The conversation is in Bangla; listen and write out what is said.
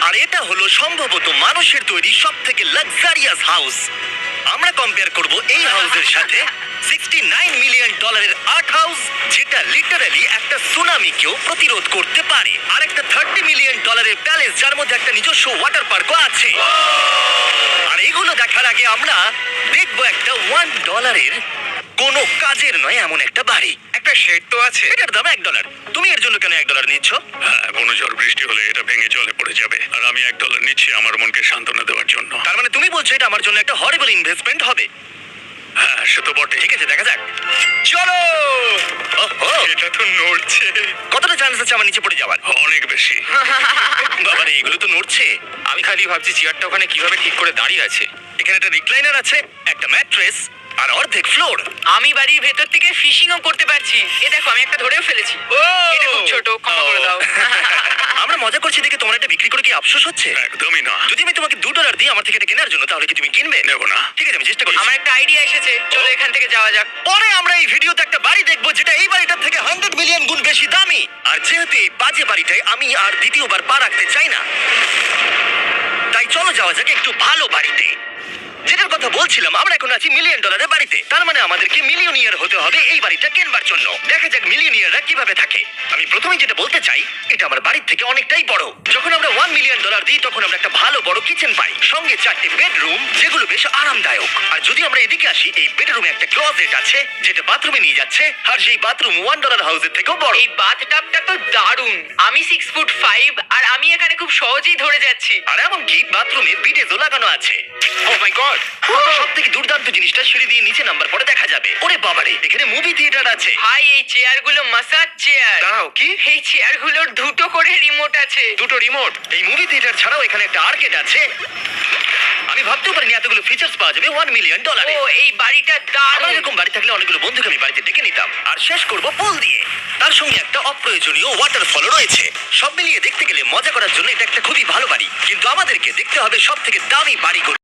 আর এটা হলো সম্ভবত মানুষের তৈরি সব থেকে লাক্সারিয়াস হাউস। আমরা কম্পেয়ার করব এই হাউসের সাথে $69 মিলিয়ন আর্ট হাউস, যেটা লিটারালি একটা সুনামিকেও প্রতিরোধ করতে পারে, আর একটা $30 মিলিয়ন প্যালেস যার মধ্যে একটা নিজস্ব ওয়াটার পার্কও আছে। আর এগুলো দেখার আগে আমরা দেখবো একটা $1 কোনো কাজের নয় এমন একটা বাড়ি। একটা শেড তো আছে। এটার দাম $1। তুমি এর জন্য কেন $1 নিচ্ছ? হ্যাঁ, কোনো ঝড় বৃষ্টি হলে এটা ভেঙে জলে পড়ে যাবে, আর আমি $1 নিচ্ছি আমার মনকে সান্ত্বনা দেওয়ার জন্য। তার মানে তুমি বলছো এটা আমার জন্য একটা হরিবল ইনভেস্টমেন্ট হবে? হ্যাঁ, সে তো বটে। ঠিক আছে, দেখা যাক। চলো। ওহো, এটা তো নড়ছে। কতটা চান্স আছে আমার নিচে পড়ে যাওয়ার? অনেক বেশি। বাবারে, এগুলো তো নড়ছে। আমি খালি ভাবছি চেয়ারটা ওখানে কিভাবে ঠিক করে দাঁড়িয়ে আছে। এখানে একটা রিক্লাইনার আছে, একটা ম্যাট্রেস আর অর্ধেক ফ্লোর। আমি বাড়ির ভেতর থেকে ফিশিংও করতে পারছি। এ দেখো, আমি একটা ধরেও ফেলেছি। এটা খুব ছোট, ক্ষমা করে দাও। আমরা মজা করছি দেখে তোমার এটা বিক্রি করে কি আফসোস হচ্ছে? একদমই না। যদি আমি তোমাকে $2 দিই আমার থেকে এটা কেনার জন্য, তাহলে কি তুমি কিনবে? নেব না। ঠিক আছে, আমি চেষ্টা করছি। আমার একটা আইডিয়া এসেছে, চলো এখান থেকে যাওয়া যাক। পরে আমরা এই ভিডিওতে একটা বাড়ি দেখবো যেটা এই বাড়িটার থেকে 100 মিলিয়ন গুণ বেশি দামি। আর যেহেতু এই বাজে বাড়িটায় আমি আর দ্বিতীয়বার পা রাখতে চাই না, তাই চলো যাওয়া যাক একটু ভালো বাড়িতে। যেটার কথা বলছিলাম, আমরা এখন আছি $1 মিলিয়ন বাড়িতে। তার মানে আমাদেরকে মিলিয়নিয়ার হতে হবে এই বাড়িটা কেনবার জন্য। দেখা যাক মিলিয়নিয়াররা কিভাবে থাকে। আমি প্রথমে যেটা বলতে চাই, এটা আমার বাড়ির থেকে অনেকটাই বড়। যখন আমরা $1 মিলিয়ন দিই তখন আমরা একটা ভালো বড় কিচেন পাই, সঙ্গে 4টে বেডরুম যেগুলো বেশ আরামদায়ক। আর যদি আমরা এদিকে আসি, এই বেডরুমে একটা ক্লোজেট আছে যেটা বাথরুমে নিয়ে যাচ্ছে, আর সেই বাথরুম $1 হাউসের থেকেও বড়। এই বাথটাবটা তো দারুণ। আমি 6'5" আর আমি এখানে খুব সহজেই ধরে যাচ্ছি। আর এমনকি বাথরুমে বিডেজও লাগানো আছে। ও মাই গড। সব থেকে দুর্দান্ত জিনিসটা সিঁড়ি দিয়ে নিচে নাম্বার পরে দেখা যাবে। ওরে বাবারে, এখানে মুভি থিয়েটার আছে। ভাই, এই চেয়ারগুলো মাসাজ চেয়ার। দাঁড়াও, কি? এই চেয়ারগুলোর দুটো করে রিমোট আছে। দুটো রিমোট? এই মুভি থিয়েটার ছাড়াও এখানে একটা আর্কেড আছে। আমি ভাবতেও পারিনি এতগুলো ফিচার্স পাওয়া যাবে $1 মিলিয়ন। ও, এই বাড়িটা আমার দারুণ। এরকম বাড়ি থাকলে অনেকগুলো বন্ধুকে আমি বাড়িতে ডেকে নিতাম। আর শেষ করব পুল দিয়ে। তার সঙ্গে একটা অপ্রয়োজনীয় ওয়াটারফলও রয়েছে। সব মিলিয়ে দেখতে গেলে মজা করার জন্য এটা একটা খুবই ভালো বাড়ি, কিন্তু আমাদেরকে দেখতে হবে সব থেকে দামি বাড়িগুলো।